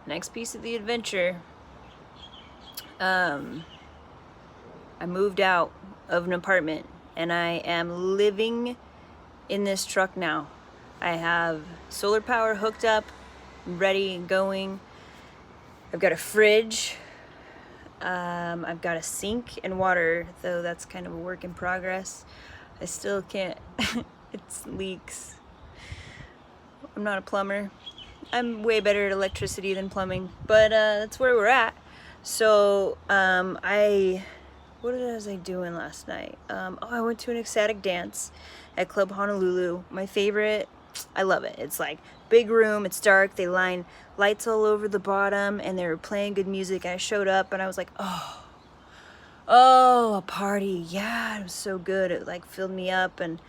next piece of the adventure. I moved out of an apartment and I am living in this truck now. I have solar power hooked up, ready and going. I've got a fridge. I've got a sink and water, though that's kind of a work in progress. I still can't, it leaks. I'm not a plumber. I'm way better at electricity than plumbing, but that's where we're at. So what was I doing last night? I went to an ecstatic dance at Club Honolulu. My favorite. I love it. It's like big room, it's dark, they line lights all over the bottom, and they were playing good music. I showed up and I was like, oh, a party. Yeah, it was so good. It like filled me up and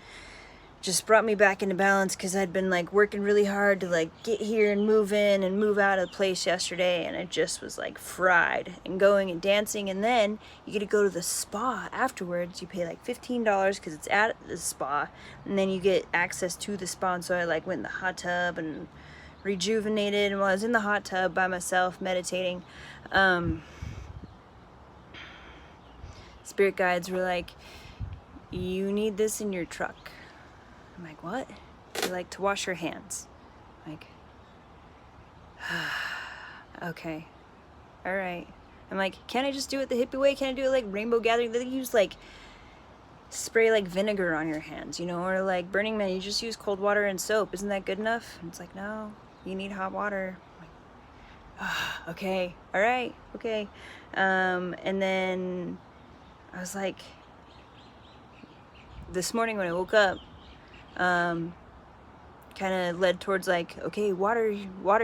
just brought me back into balance, because I'd been like working really hard to like get here and move in and move out of the place yesterday, and I just was like fried. And going and dancing, and then you get to go to the spa afterwards. You pay like $15 because it's at the spa, and then you get access to the spa. And so I like went in the hot tub and rejuvenated, and while I was in the hot tub by myself meditating, spirit guides were like, you need this in your truck. I'm like, what? They like to wash your hands. I'm like, okay, all right. I'm like, can't I just do it the hippie way? Can't I do it like Rainbow Gathering? They use like spray like vinegar on your hands, you know, or like Burning Man, you just use cold water and soap. Isn't that good enough? And it's like, no, you need hot water. I'm like, okay, all right, okay. And then I was like, this morning when I woke up, kind of led towards like, okay, water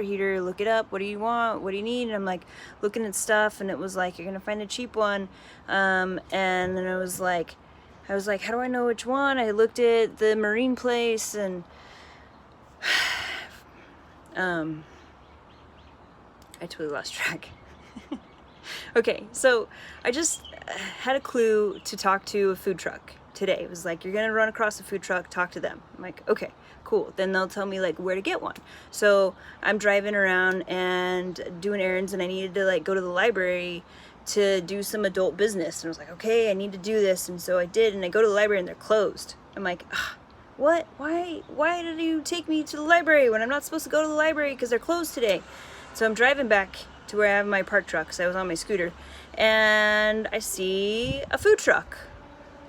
heater, look it up, what do you want, what do you need? And I'm like looking at stuff, and it was like, you're gonna find a cheap one. And then I was like, how do I know which one? I looked at the Marine Place, and I totally lost track. Okay, so I just had a clue to talk to a food truck today. It was like, you're gonna run across a food truck, talk to them. I'm like, okay, cool. Then they'll tell me like where to get one. So I'm driving around and doing errands, and I needed to like go to the library to do some adult business. And I was like, okay, I need to do this. And so I did, and I go to the library and they're closed. I'm like, what? Why did you take me to the library when I'm not supposed to go to the library because they're closed today? So I'm driving back to where I have my park truck, because I was on my scooter, and I see a food truck,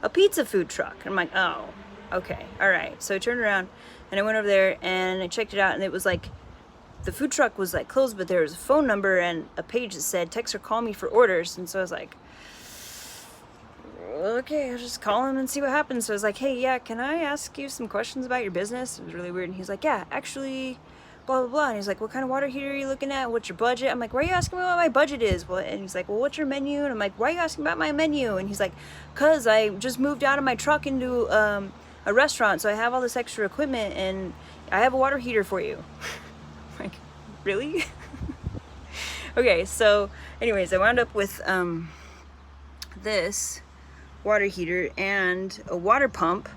a pizza food truck. And I'm like, oh, okay, all right. So I turned around and I went over there and I checked it out, and it was like, the food truck was like closed, but there was a phone number and a page that said text or call me for orders. And so I was like, okay, I'll just call him and see what happens. So I was like, hey, yeah, can I ask you some questions about your business? It was really weird. And he's like, yeah, actually, blah, blah, blah. And he's like, what kind of water heater are you looking at? What's your budget? I'm like, why are you asking me what my budget is? Well, and he's like, well, what's your menu? And I'm like, why are you asking about my menu? And he's like, cause I just moved out of my truck into a restaurant, so I have all this extra equipment, and I have a water heater for you. I'm like, really? Okay, so anyways, I wound up with this water heater and a water pump.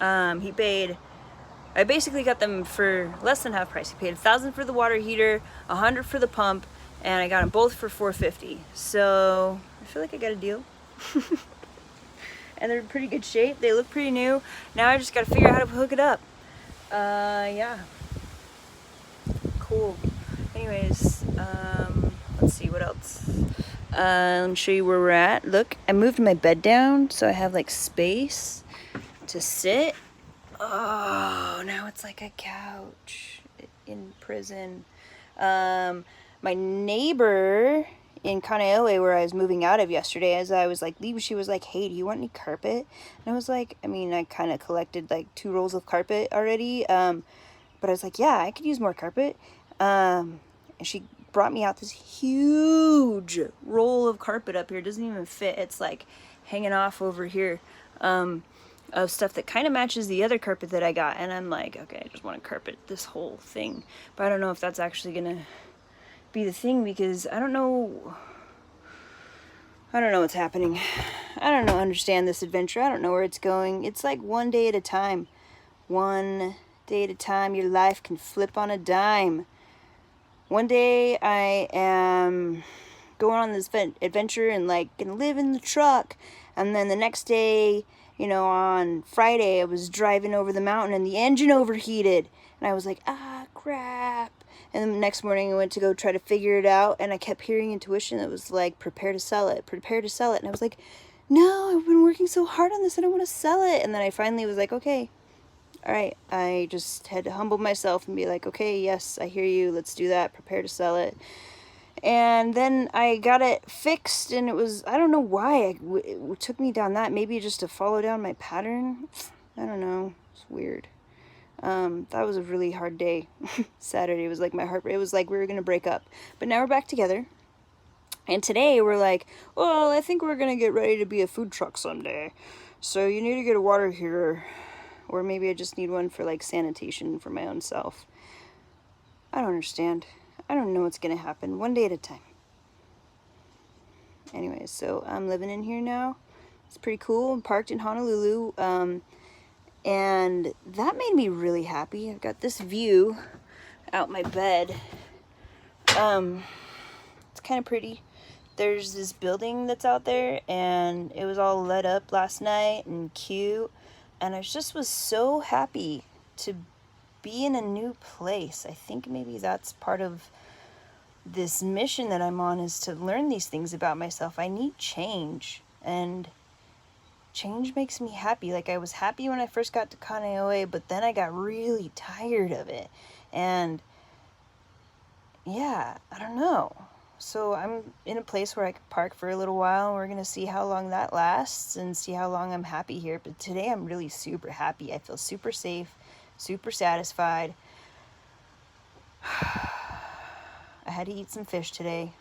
I basically got them for less than half price. He paid $1,000 for the water heater, $100 for the pump, and I got them both for $450. So I feel like I got a deal. And they're in pretty good shape. They look pretty new. Now I just got to figure out how to hook it up. Yeah. Cool. Anyways, let's see what else. Let me show you where we're at. Look, I moved my bed down so I have like space to sit. Oh, now it's like a couch in prison. My neighbor in Kaneohe, where I was moving out of yesterday, as I was like leaving, she was like, hey, do you want any carpet? And I was like, I mean, I kind of collected like 2 rolls of carpet already. But I was like, yeah, I could use more carpet. And she brought me out this huge roll of carpet up here. It doesn't even fit. It's like hanging off over here. Of stuff that kind of matches the other carpet that I got. And I'm like, okay, I just want to carpet this whole thing. But I don't know if that's actually going to be the thing, because I don't know what's happening. I don't understand this adventure. I don't know where it's going. It's like one day at a time. One day at a time. Your life can flip on a dime. One day I am going on this adventure and like gonna live in the truck, and then the next day, you know, on Friday I was driving over the mountain and the engine overheated, and I was like, ah, crap. And then the next morning I went to go try to figure it out, and I kept hearing intuition that was like, prepare to sell it, prepare to sell it. And I was like, no, I've been working so hard on this, I don't want to sell it. And then I finally was like, okay, all right. I just had to humble myself and be like, okay, yes, I hear you, let's do that, prepare to sell it. And then I got it fixed, and it was, I don't know why it took me down that, maybe just to follow down my pattern. I don't know, it's weird. That was a really hard day. Saturday was like my heart, it was like we were gonna break up, but now we're back together. And today we're like, well, I think we're gonna get ready to be a food truck someday, so you need to get a water heater, or maybe I just need one for like sanitation for my own self. I don't understand. I don't know what's gonna happen, one day at a time. Anyways, so I'm living in here now. It's pretty cool. I'm parked in Honolulu, and that made me really happy. I've got this view out my bed. It's kind of pretty. There's this building that's out there, and it was all lit up last night and cute, and I just was so happy to be in a new place. I think maybe that's part of this mission that I'm on, is to learn these things about myself. I need change, and change makes me happy. Like, I was happy when I first got to Kaneohe, but then I got really tired of it. And yeah, I don't know. So I'm in a place where I can park for a little while, and we're going to see how long that lasts and see how long I'm happy here. But today I'm really super happy. I feel super safe, super satisfied. I had to eat some fish today.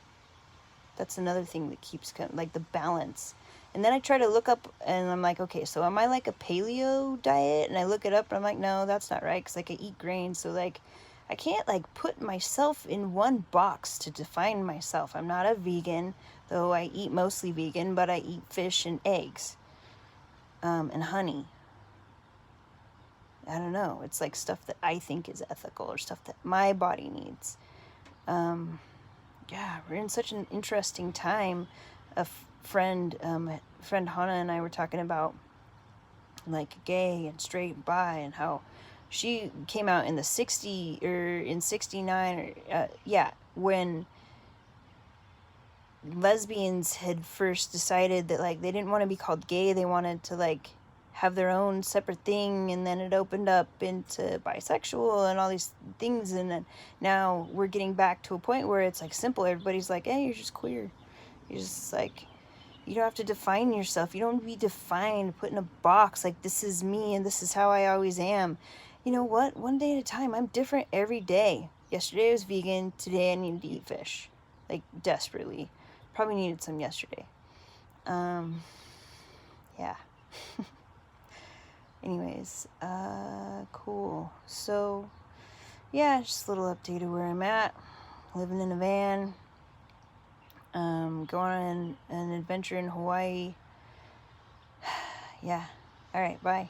That's another thing that keeps coming, like the balance. And then I try to look up, and I'm like, okay, so am I like a paleo diet? And I look it up, and I'm like, no, that's not right, because like I eat grains. So like, I can't like put myself in one box to define myself. I'm not a vegan, though I eat mostly vegan, but I eat fish and eggs, and honey. I don't know. It's like stuff that I think is ethical, or stuff that my body needs. Yeah, we're in such an interesting time. A friend Hannah and I were talking about like gay and straight and bi, and how she came out in the 60 or in 69 or yeah, when lesbians had first decided that like they didn't want to be called gay, they wanted to like have their own separate thing, and then it opened up into bisexual and all these things, and then now we're getting back to a point where it's like simple. Everybody's like, hey, you're just queer. You're just like, you don't have to define yourself. You don't be defined, put in a box like this is me and this is how I always am. You know what? One day at a time. I'm different every day. Yesterday I was vegan. Today I needed to eat fish, like desperately. Probably needed some yesterday. Yeah. Anyways, cool. So, yeah, just a little update of where I'm at. Living in a van. Going on an adventure in Hawaii. Yeah. All right, bye.